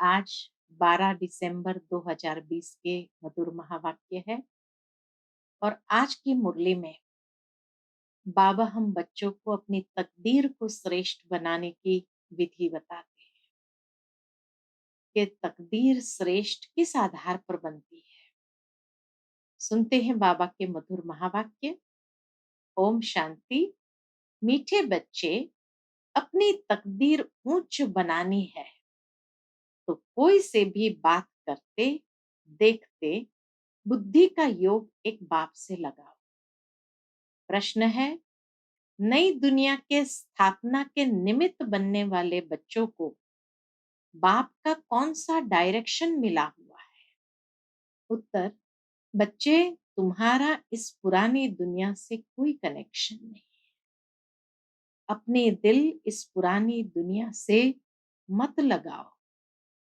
आज 12 दिसंबर 2020 के मधुर महावाक्य है। और आज की मुरली में बाबा हम बच्चों को अपनी तकदीर को श्रेष्ठ बनाने की विधि बताते हैं कि तकदीर श्रेष्ठ किस आधार पर बनती है। सुनते हैं बाबा के मधुर महावाक्य। ओम शांति। मीठे बच्चे, अपनी तकदीर ऊंच बनानी है तो कोई से भी बात करते देखते बुद्धि का योग एक बाप से लगाओ। प्रश्न है, नई दुनिया के स्थापना के निमित्त बनने वाले बच्चों को बाप का कौन सा डायरेक्शन मिला हुआ है? उत्तर, बच्चे, तुम्हारा इस पुरानी दुनिया से कोई कनेक्शन नहीं। अपने दिल इस पुरानी दुनिया से मत लगाओ।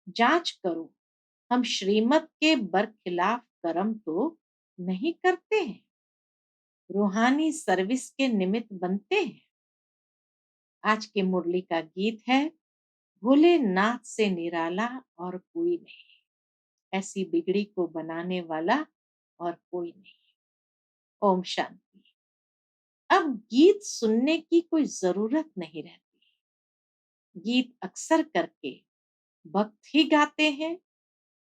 जांच करो, हम श्रीमत के बरखिलाफ कर्म तो नहीं करते हैं, रूहानी सर्विस के निमित्त बनते हैं। आज के मुरली का गीत है, भोलेनाथ से निराला और कोई नहीं, ऐसी बिगड़ी को बनाने वाला और कोई नहीं। ओम शांति। अब गीत सुनने की कोई जरूरत नहीं रहती। गीत अक्सर करके भक्त ही गाते हैं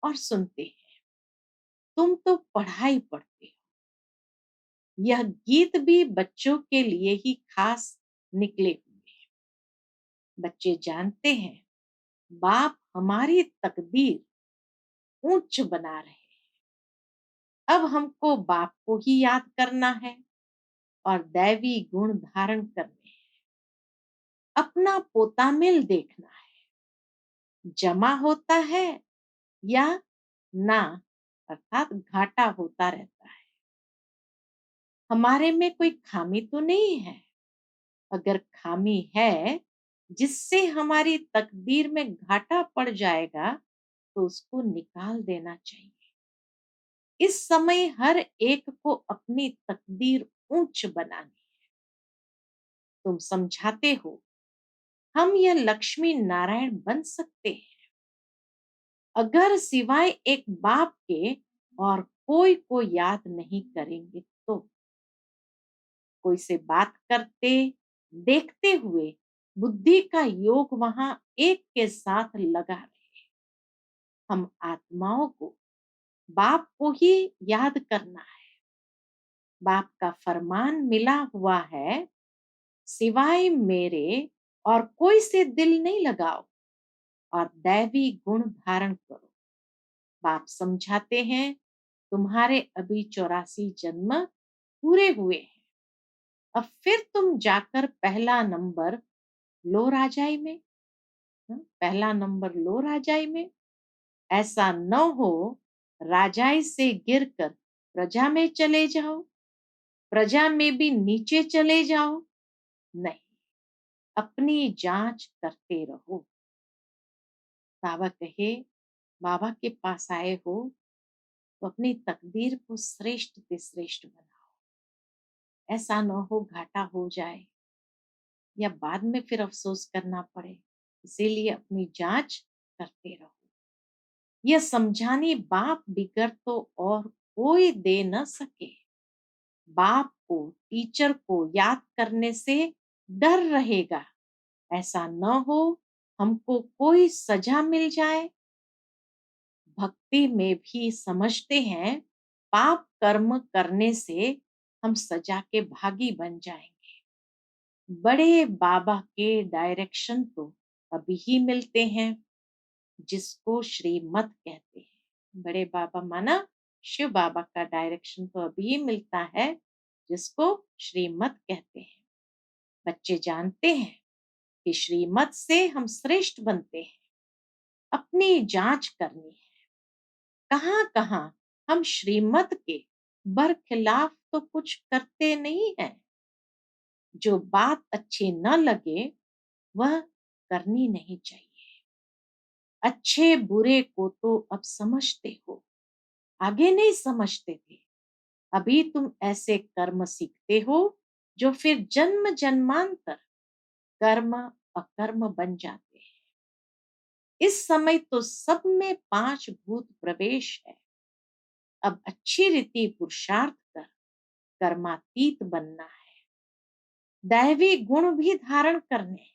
और सुनते हैं। तुम तो पढ़ाई पढ़ते हो। यह गीत भी बच्चों के लिए ही खास निकले हुए हैं। बच्चे जानते हैं बाप हमारी तकदीर ऊंच बना रहे हैं। अब हमको बाप को ही याद करना है और दैवी गुण धारण करने हैं। अपना पोतामिल देखना है, जमा होता है या ना, अर्थात घाटा होता रहता है। हमारे में कोई खामी तो नहीं है। अगर खामी है जिससे हमारी तकदीर में घाटा पड़ जाएगा तो उसको निकाल देना चाहिए। इस समय हर एक को अपनी तकदीर ऊंच बनानी है। तुम समझाते हो हम यह लक्ष्मी नारायण बन सकते हैं अगर सिवाय एक बाप के और कोई को याद नहीं करेंगे तो। कोई से बात करते देखते हुए बुद्धि का योग वहां एक के साथ लगा रहे। हम आत्माओं को बाप को ही याद करना है। बाप का फरमान मिला हुआ है, सिवाय मेरे और कोई से दिल नहीं लगाओ और दैवी गुण धारण करो। बाप समझाते हैं तुम्हारे अभी 84 जन्म पूरे हुए हैं। अब फिर तुम जाकर पहला नंबर लो राजाई में। पहला नंबर लो राजाई में। ऐसा न हो राजाई से गिरकर प्रजा में चले जाओ, प्रजा में भी नीचे चले जाओ। नहीं, अपनी जांच करते रहो। बाबा कहे, बाबा के पास आए हो तो अपनी तकदीर को श्रेष्ठ से श्रेष्ठ बनाओ। ऐसा न हो घाटा हो जाए या बाद में फिर अफसोस करना पड़े। इसीलिए अपनी जांच करते रहो। यह समझानी बाप बिगर तो और कोई दे न सके। बाप को, टीचर को याद करने से डर रहेगा। ऐसा न हो हमको कोई सजा मिल जाए। भक्ति में भी समझते हैं पाप कर्म करने से हम सजा के भागी बन जाएंगे। बड़े बाबा के डायरेक्शन तो अभी ही मिलते हैं जिसको श्रीमत कहते हैं। बड़े बाबा माना शिव बाबा का डायरेक्शन तो अभी ही मिलता है जिसको श्रीमत कहते हैं। बच्चे जानते हैं कि श्रीमत से हम श्रेष्ठ बनते हैं। अपनी जांच करनी है, कहाँ कहाँ हम श्रीमत के बरखिलाफ तो कुछ करते नहीं हैं। जो बात अच्छी न लगे वह करनी नहीं चाहिए। अच्छे बुरे को तो अब समझते हो, आगे नहीं समझते थे। अभी तुम ऐसे कर्म सीखते हो जो फिर जन्म जन्मांतर कर्म अकर्म बन जाते हैं। इस समय तो सब में 5 भूत प्रवेश है। अब अच्छी रीति पुरुषार्थ कर कर्मातीत बनना है। दैवी गुण भी धारण करने हैं।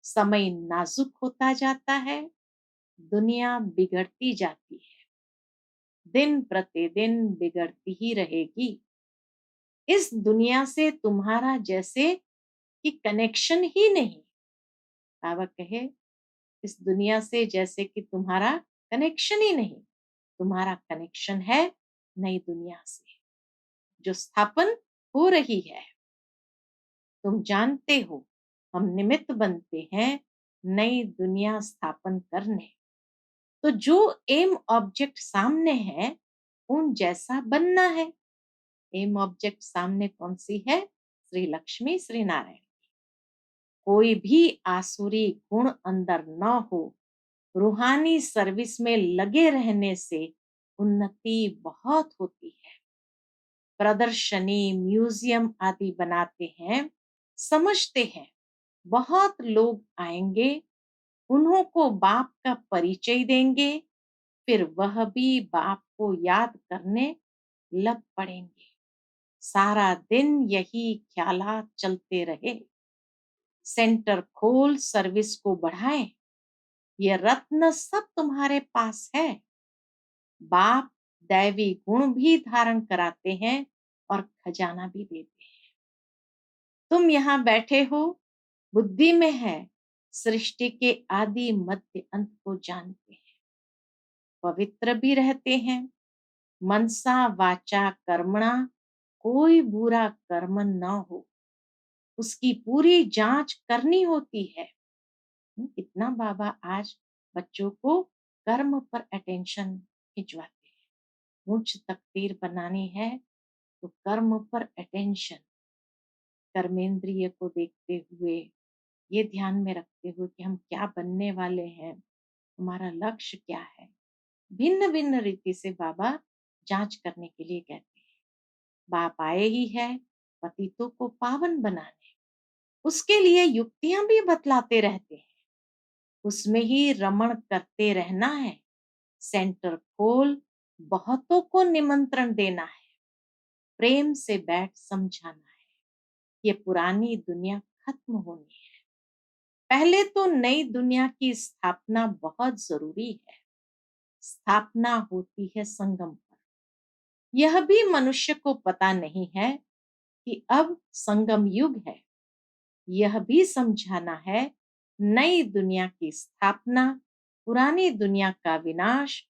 समय नाजुक होता जाता है, दुनिया बिगड़ती जाती है, दिन प्रतिदिन बिगड़ती ही रहेगी। इस दुनिया से तुम्हारा जैसे कि कनेक्शन ही नहीं। बाबा कहे, इस दुनिया से जैसे कि तुम्हारा कनेक्शन ही नहीं। तुम्हारा कनेक्शन है नई दुनिया से, जो स्थापन हो रही है। तुम जानते हो, हम निमित्त बनते हैं नई दुनिया स्थापन करने। तो जो एम ऑब्जेक्ट सामने है, उन जैसा बनना है। एम ऑब्जेक्ट सामने कौन सी है? श्री लक्ष्मी, श्री नारायण। कोई भी आसुरी गुण अंदर न हो। रूहानी सर्विस में लगे रहने से उन्नति बहुत होती है। प्रदर्शनी, म्यूजियम आदि बनाते हैं, समझते हैं बहुत लोग आएंगे, उन्हों को बाप का परिचय देंगे, फिर वह भी बाप को याद करने लग पड़ेंगे। सारा दिन यही ख्यालात चलते रहे। सेंटर खोल, सर्विस को बढ़ाएं। ये रत्न सब तुम्हारे पास है। बाप दैवी गुण भी धारण कराते हैं और खजाना भी देते हैं। तुम यहाँ बैठे हो, बुद्धि में है, सृष्टि के आदि मध्य अंत को जानते हैं। पवित्र भी रहते हैं। मनसा वाचा कर्मणा कोई बुरा कर्म न हो, उसकी पूरी जांच करनी होती है। कितना बाबा आज बच्चों को कर्म पर अटेंशन खिंचवाते हैं। उच्च तकदीर बनानी है तो कर्म पर अटेंशन। कर्मेंद्रिय को देखते हुए, ये ध्यान में रखते हुए कि हम क्या बनने वाले हैं, हमारा लक्ष्य क्या है। भिन्न भिन्न रीति से बाबा जांच करने के लिए कहते हैं। बाप आए ही है पतितों को पावन बनाने, उसके लिए युक्तियां भी बतलाते रहते हैं। उसमें ही रमण करते रहना है। सेंटर खोल, बहुतों को निमंत्रण देना है, प्रेम से बैठ समझाना है। ये पुरानी दुनिया खत्म होनी है। पहले तो नई दुनिया की स्थापना बहुत जरूरी है। स्थापना होती है संगम पर। यह भी मनुष्य को पता नहीं है कि अब संगम युग है। यह भी समझाना है, नई दुनिया की स्थापना, पुरानी दुनिया का विनाश,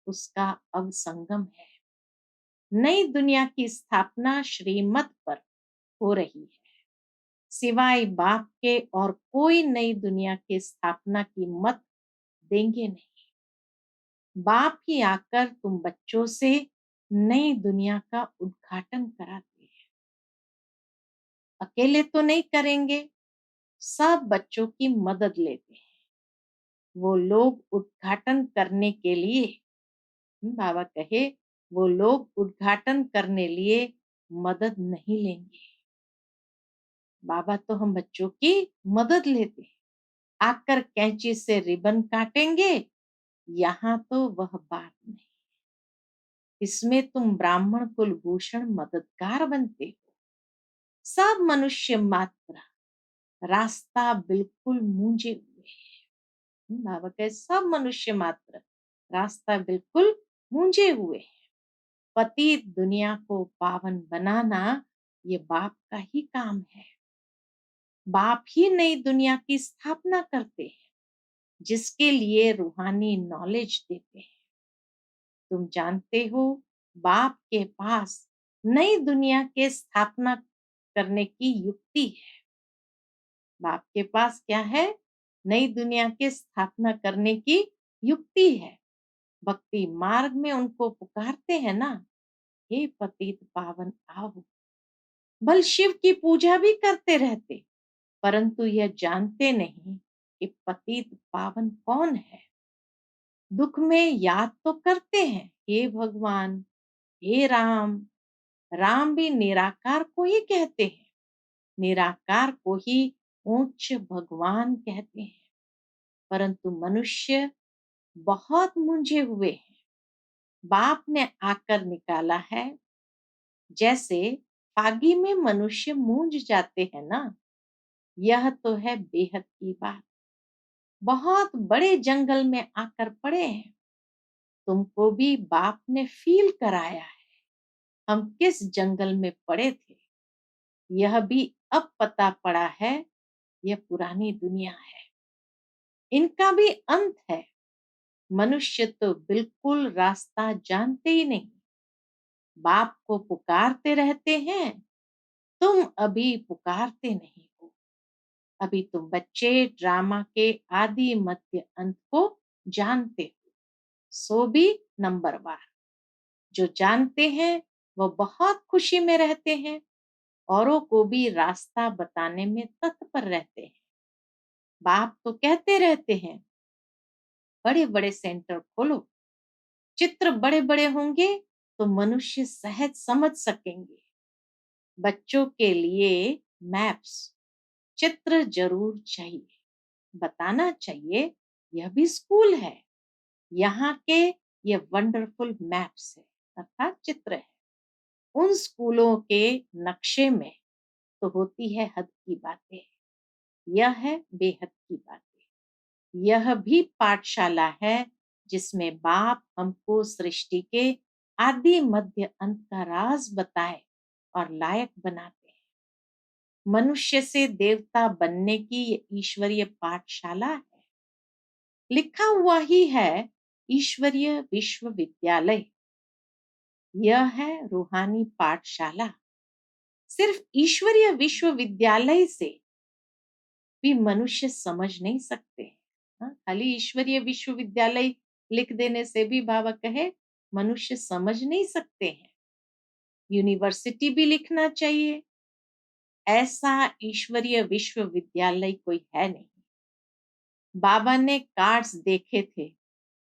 उसका अब संगम है। नई दुनिया की स्थापना श्रीमत पर हो रही है। सिवाय बाप के और कोई नई दुनिया की स्थापना की मत देंगे नहीं। बाप ही आकर तुम बच्चों से नई दुनिया का उद्घाटन कराते हैं। अकेले तो नहीं करेंगे, सब बच्चों की मदद लेते हैं। वो लोग उद्घाटन करने के लिए, बाबा कहे, वो लोग उद्घाटन करने लिए मदद नहीं लेंगे। बाबा तो हम बच्चों की मदद लेते हैं। आकर कैंची से रिबन काटेंगे, यहाँ तो वह बात नहीं। इसमें तुम ब्राह्मण कुलभूषण मददगार बनते हो। सब मनुष्य मात्र रास्ता बिल्कुल मूंझे हुए हैं। बाबा के सब मनुष्य मात्र रास्ता बिल्कुल मूंझे हुए हैं। पति दुनिया को पावन बनाना ये बाप का ही काम है। बाप ही नई दुनिया की स्थापना करते हैं, जिसके लिए रूहानी नॉलेज देते हैं। तुम जानते हो, बाप के पास नई दुनिया के स्थापना करने की युक्ति है। बाप के पास क्या है? नई दुनिया की स्थापना करने की युक्ति है। भक्ति मार्ग में उनको पुकारते हैं ना, हे पतित पावन आओ। बल शिव की पूजा भी करते रहते, परंतु यह जानते नहीं कि पतित पावन कौन है। दुख में याद तो करते हैं, हे भगवान, हे राम। राम भी निराकार को ही कहते हैं। निराकार को ही उच्च भगवान कहते हैं। परंतु मनुष्य बहुत मूंझे हुए हैं। बाप ने आकर निकाला है। जैसे फागी में मनुष्य मूंझ जाते हैं ना, यह तो है बेहद की बात। बहुत बड़े जंगल में आकर पड़े हैं। तुमको भी बाप ने फील कराया है हम किस जंगल में पड़े थे। यह भी अब पता पड़ा है, यह पुरानी दुनिया है, इनका भी अंत है। मनुष्य तो बिल्कुल रास्ता जानते ही नहीं। बाप को पुकारते रहते हैं, तुम अभी पुकारते नहीं हो। अभी तुम बच्चे ड्रामा के आदि मध्य अंत को जानते हो, सो भी नंबरवार। जो जानते हैं वो बहुत खुशी में रहते हैं, औरों को भी रास्ता बताने में तत्पर रहते हैं। बाप तो कहते रहते हैं, बड़े बड़े सेंटर खोलो, चित्र बड़े बड़े होंगे तो मनुष्य सहज समझ सकेंगे। बच्चों के लिए मैप्स, चित्र जरूर चाहिए, बताना चाहिए यह भी स्कूल है। यहाँ के ये वंडरफुल मैप्स है, अर्थात चित्र है। उन स्कूलों के नक्शे में तो होती है हद की बातें, यह है बेहद की बातें। यह भी पाठशाला है जिसमें बाप हमको सृष्टि के आदि मध्य अंत का राज बताए और लायक बनाते हैं। मनुष्य से देवता बनने की ये ईश्वरीय पाठशाला है। लिखा हुआ ही है ईश्वरीय विश्वविद्यालय। यह है रूहानी पाठशाला। सिर्फ ईश्वरीय विश्वविद्यालय से भी मनुष्य समझ नहीं सकते हैं। हाँ, खाली ईश्वरीय विश्वविद्यालय लिख देने से भी बाबा कहे मनुष्य समझ नहीं सकते हैं। यूनिवर्सिटी भी लिखना चाहिए। ऐसा ईश्वरीय विश्वविद्यालय कोई है नहीं। बाबा ने कार्ड्स देखे थे,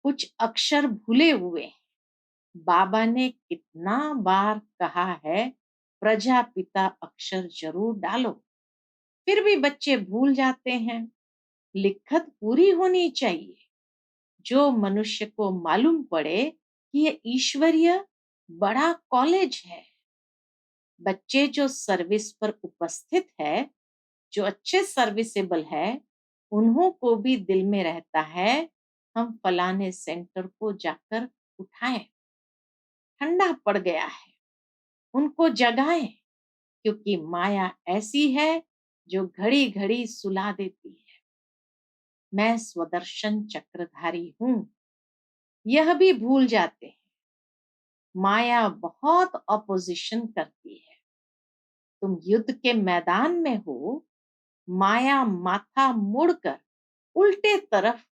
कुछ अक्षर भूले हुए हैं। बाबा ने कितना बार कहा है प्रजापिता अक्षर जरूर डालो, फिर भी बच्चे भूल जाते हैं। लिखत पूरी होनी चाहिए, जो मनुष्य को मालूम पड़े कि ये ईश्वरीय बड़ा कॉलेज है। बच्चे जो सर्विस पर उपस्थित है, जो अच्छे सर्विसेबल है, उन्हों को भी दिल में रहता है हम फलाने सेंटर को जाकर उठाएं। ठंडा पड़ गया है, उनको जगाएं, क्योंकि माया ऐसी है जो घड़ी घड़ी सुला देती है। मैं स्वदर्शन चक्रधारी हूं, यह भी भूल जाते हैं। माया बहुत ऑपोजिशन करती है। तुम युद्ध के मैदान में हो, माया माथा मुड़कर उल्टे तरफ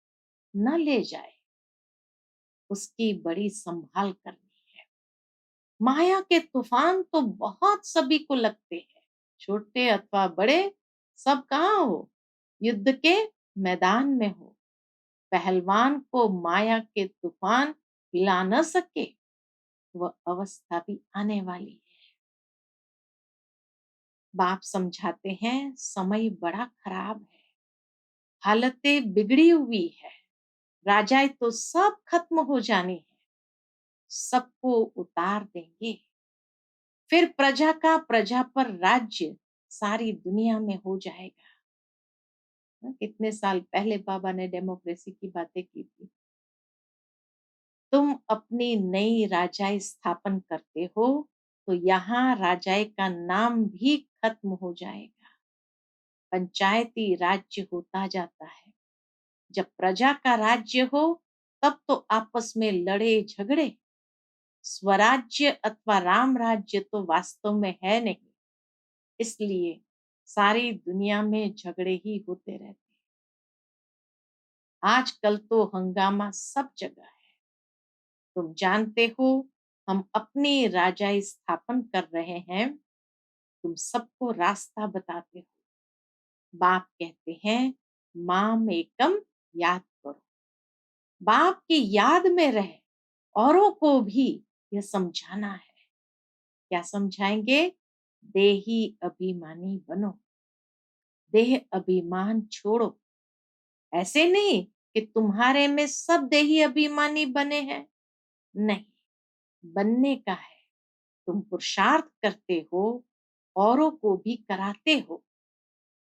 न ले जाए, उसकी बड़ी संभाल करनी है। माया के तूफान तो बहुत सभी को लगते हैं, छोटे अथवा बड़े, सब कहाँ हो, युद्ध के मैदान में हो। पहलवान को माया के तूफान हिला न सके, वह अवस्था भी आने वाली है। बाप समझाते हैं समय बड़ा खराब है, हालतें बिगड़ी हुई है। राजाएं तो सब खत्म हो जानी है, सबको उतार देंगे। फिर प्रजा का प्रजा पर राज्य सारी दुनिया में हो जाएगा। कितने साल पहले बाबा ने डेमोक्रेसी की बातें की थी। तुम अपनी नई राजाई स्थापन करते हो तो यहाँ राजाई का नाम भी खत्म हो जाएगा। पंचायती राज्य होता जाता है। जब प्रजा का राज्य हो तब तो आपस में लड़े झगड़े। स्वराज्य अथवा राम राज्य तो वास्तव में है नहीं, इसलिए सारी दुनिया में झगड़े ही होते रहते हैं। आजकल तो हंगामा सब जगह है। तुम जानते हो हम अपनी राजाई स्थापन कर रहे हैं, तुम सबको रास्ता बताते हो। बाप कहते हैं माम एकम याद करो। बाप की याद में रह औरों को भी यह समझाना है। क्या समझाएंगे? देही अभिमानी बनो, देह अभिमान छोड़ो, ऐसे नहीं कि तुम्हारे में सब देही अभिमानी बने हैं, नहीं, बनने का है। तुम पुरुषार्थ करते हो, औरों को भी कराते हो,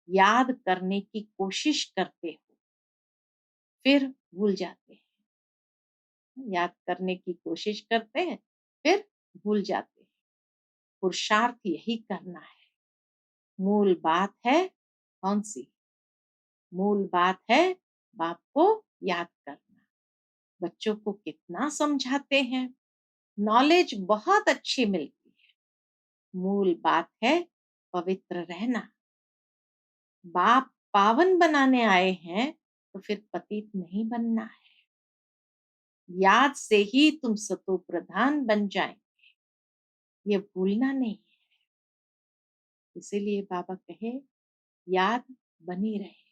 याद करने की कोशिश करते हो, फिर भूल जाते हैं। याद करने की कोशिश करते हैं, फिर भूल जाते हैं। पुरुषार्थ यही करना है। मूल बात है कौन सी? मूल बात है बाप को याद करना। बच्चों को कितना समझाते हैं, नॉलेज बहुत अच्छी मिलती है। मूल बात है पवित्र रहना। बाप पावन बनाने आए हैं तो फिर पतित नहीं बनना है। याद से ही तुम सतो प्रधान बन जाएंगे, ये भूलना नहीं है। इसीलिए बाबा कहे याद बनी रहे।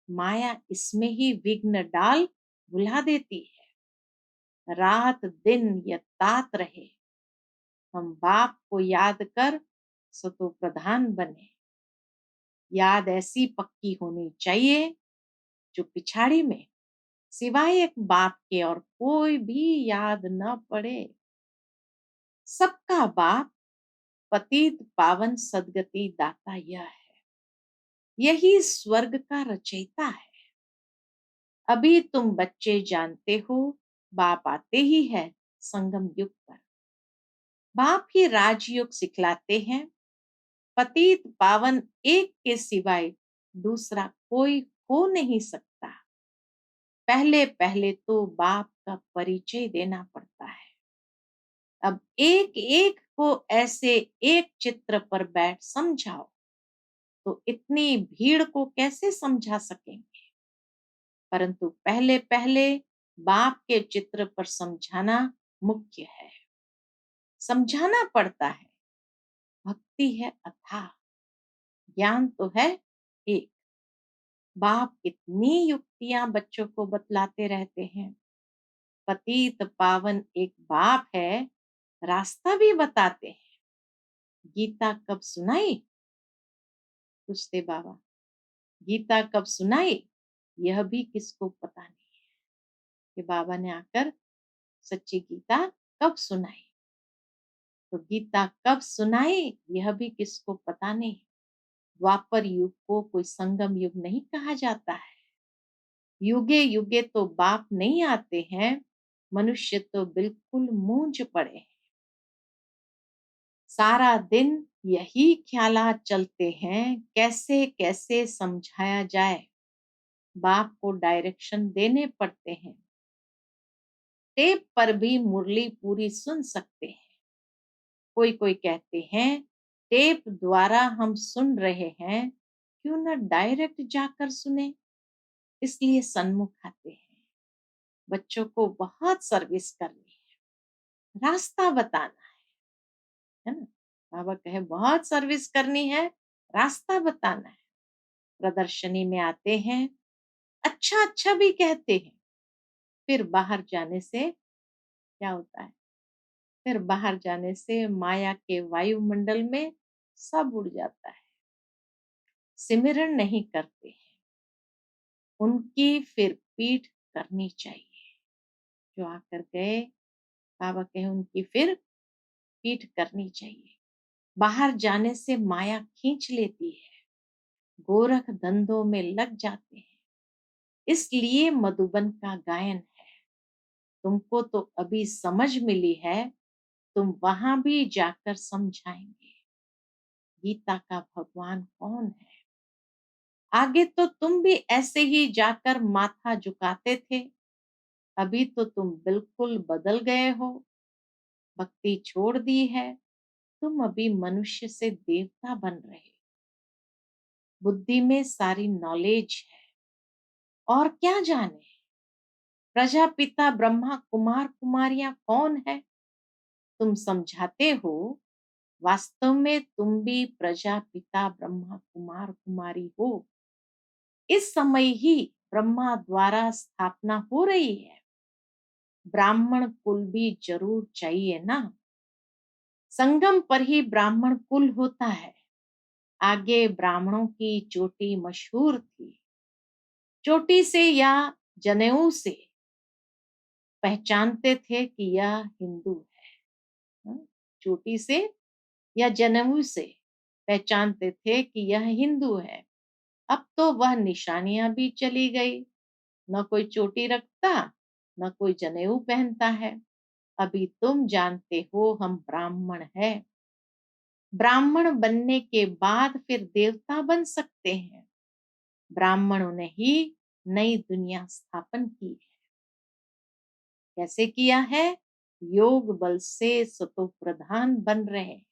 माया इसमें ही विघ्न डाल भुला देती है। रात दिन ये तात रहे, हम बाप को याद कर सतो प्रधान बने। याद ऐसी पक्की होनी चाहिए जो पिछाड़ी में सिवाय एक बाप के और कोई भी याद न पड़े। सबका बाप पतित पावन सदगति दाता यह है, यही स्वर्ग का रचयिता है। अभी तुम बच्चे जानते हो बाप आते ही है संगम युग पर। बाप ही राजयोग सिखलाते हैं। पतित पावन एक के सिवाय दूसरा कोई हो नहीं सकता। पहले पहले तो बाप का परिचय देना पड़ता है। अब एक एक को ऐसे एक चित्र पर बैठ समझाओ तो इतनी भीड़ को कैसे समझा सकेंगे। परंतु पहले पहले बाप के चित्र पर समझाना मुख्य है। समझाना पड़ता है। भक्ति है अथाह, ज्ञान तो है एक। बाप कितनी युक्तियां बच्चों को बतलाते रहते हैं। पतित पावन एक बाप है, रास्ता भी बताते हैं। गीता कब सुनाई? पूछते बाबा, गीता कब सुनाई? यह भी किसको पता नहीं है कि बाबा ने आकर सच्ची गीता कब सुनाई। तो गीता कब सुनाई यह भी किसको पता नहीं। द्वापर युग को कोई संगम युग नहीं कहा जाता है। युगे युगे तो बाप नहीं आते हैं, मनुष्य तो बिल्कुल मूंझ पड़े हैं। सारा दिन यही ख्यालात चलते हैं, कैसे कैसे समझाया जाए। बाप को डायरेक्शन देने पड़ते हैं। टेप पर भी मुरली पूरी सुन सकते हैं। कोई कोई कहते हैं टेप द्वारा हम सुन रहे हैं, क्यों न डायरेक्ट जाकर सुने। इसलिए सन्मुख आते हैं। बच्चों को बहुत सर्विस करनी है, रास्ता बताना है ना। बाबा कहे बहुत सर्विस करनी है, रास्ता बताना है। प्रदर्शनी में आते हैं, अच्छा अच्छा भी कहते हैं, फिर बाहर जाने से क्या होता है? फिर बाहर जाने से माया के वायुमंडल में सब उड़ जाता है। सिमरन नहीं करते हैं, उनकी फिर पीठ करनी चाहिए। जो आकर गए, बाबा कहे उनकी फिर पीठ करनी चाहिए। बाहर जाने से माया खींच लेती है, गोरख धंधों में लग जाते हैं। इसलिए मधुबन का गायन है। तुमको तो अभी समझ मिली है, तुम वहां भी जाकर समझाएंगे गीता का भगवान कौन है। आगे तो तुम भी ऐसे ही जाकर माथा झुकाते थे, अभी तो तुम बिल्कुल बदल गए हो। भक्ति छोड़ दी है, तुम अभी मनुष्य से देवता बन रहे हो। बुद्धि में सारी नॉलेज है, और क्या जाने प्रजापिता ब्रह्मा कुमार कुमारियां कौन है। तुम समझाते हो, वास्तव में तुम भी प्रजापिता ब्रह्मा कुमार कुमारी हो। इस समय ही ब्रह्मा द्वारा स्थापना हो रही है। ब्राह्मण कुल भी जरूर चाहिए ना। संगम पर ही ब्राह्मण कुल होता है। आगे ब्राह्मणों की चोटी मशहूर थी। चोटी से या जनेऊ से पहचानते थे कि यह हिंदू है। चोटी से या जनेऊ से पहचानते थे कि यह हिंदू है। अब तो वह निशानियां भी चली गई, न कोई चोटी रखता, न कोई जनेऊ पहनता है। अभी तुम जानते हो हम ब्राह्मण हैं। ब्राह्मण बनने के बाद फिर देवता बन सकते हैं। ब्राह्मणों ने ही नई दुनिया स्थापन की है। कैसे किया है? योग बल से सतो प्रधान बन रहे हैं।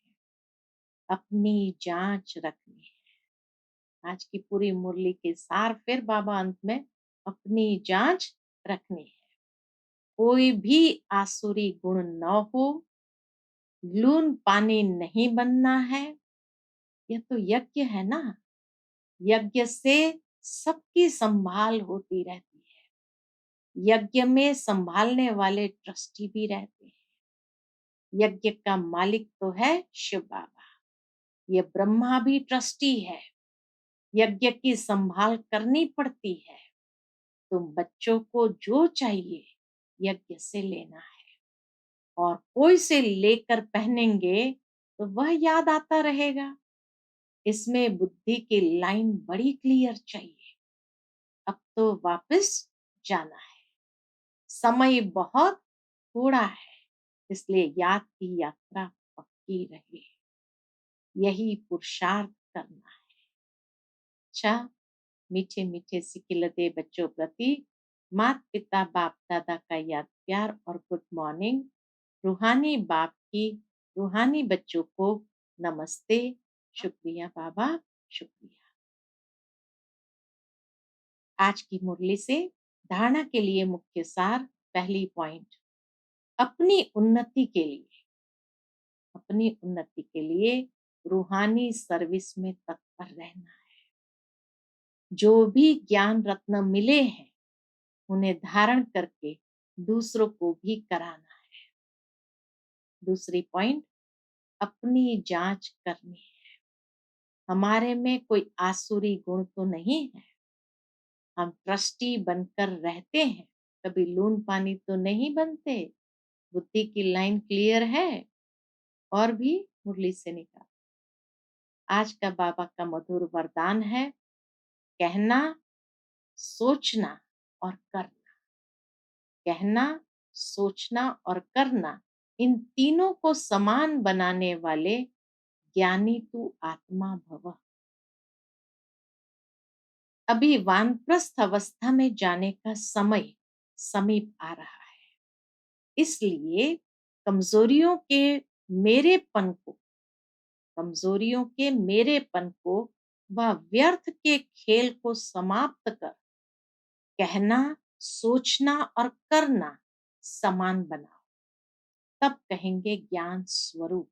अपनी जांच रखनी है। आज की पूरी मुरली के सार फिर बाबा अंत में अपनी जांच रखनी है। कोई भी आसुरी गुण न हो, लून पानी नहीं बनना है। यह तो यज्ञ है ना। यज्ञ से सबकी संभाल होती रहती है। यज्ञ में संभालने वाले ट्रस्टी भी रहते हैं। यज्ञ का मालिक तो है शिव बाबा। ये ब्रह्मा भी ट्रस्टी है। यज्ञ की संभाल करनी पड़ती है। तुम बच्चों को जो चाहिए यज्ञ से लेना है, और कोई से लेकर पहनेंगे तो वह याद आता रहेगा। इसमें बुद्धि की लाइन बड़ी क्लियर चाहिए। अब तो वापस जाना है। समय बहुत थोड़ा है, इसलिए याद की यात्रा पक्की रहे। यही पुरुषार्थ करना है। अच्छा, मीठे मीठे सिकिलते बच्चों प्रति माता पिता बाप दादा का याद प्यार और गुड मॉर्निंग। रूहानी बाप की रूहानी बच्चों को नमस्ते। शुक्रिया बाबा, शुक्रिया। आज की मुरली से धारणा के लिए मुख्य सार। पहली पॉइंट, अपनी उन्नति के लिए रूहानी सर्विस में तत्पर रहना है। जो भी ज्ञान रत्न मिले हैं उन्हें धारण करके दूसरों को भी कराना है। दूसरी पॉइंट, अपनी जांच करनी है। हमारे में कोई आसुरी गुण तो नहीं है। हम ट्रस्टी बनकर रहते हैं, कभी लून पानी तो नहीं बनते। बुद्धि की लाइन क्लियर है। और भी मुरली से निकाल। आज का बाबा का मधुर वरदान है, कहना, सोचना और करना। कहना, सोचना और करना, इन तीनों को समान बनाने वाले ज्ञानी तू आत्मा भव। अभी वानप्रस्थ अवस्था में जाने का समय समीप आ रहा है। इसलिए कमजोरियों के मेरेपन को व व्यर्थ के खेल को समाप्त कर कहना, सोचना और करना समान बनाओ। तब कहेंगे ज्ञान स्वरूप।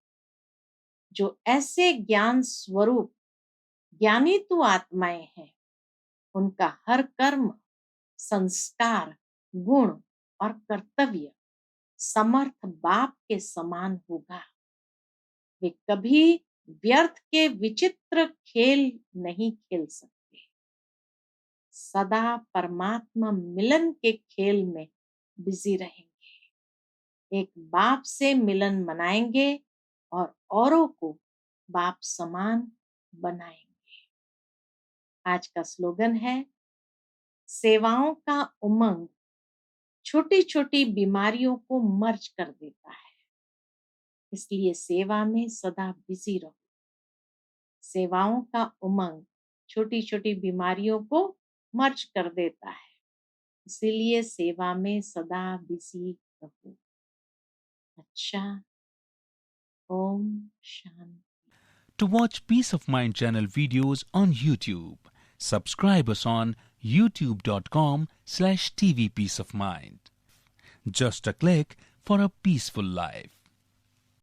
जो ऐसे ज्ञान स्वरूप ज्ञानी तो आत्माएं हैं, उनका हर कर्म, संस्कार, गुण और कर्तव्य समर्थ बाप के समान होगा। वे कभी व्यर्थ के विचित्र खेल नहीं खेल सकते। सदा परमात्मा मिलन के खेल में बिजी रहेंगे। एक बाप से मिलन मनाएंगे और औरों को बाप समान बनाएंगे। आज का स्लोगन है, सेवाओं का उमंग छोटी छोटी बीमारियों को मर्ज कर देता है। इसलिए सेवा में सदा बिजी रहो। सेवाओं का उमंग छोटी छोटी बीमारियों को मर्ज कर देता है, इसीलिए सेवा में सदा बिजी रहो। अच्छा, Om Shanti. To watch Peace of Mind channel videos on YouTube, subscribe us on youtube.com/tvpeaceofmind. Just a click for a peaceful life.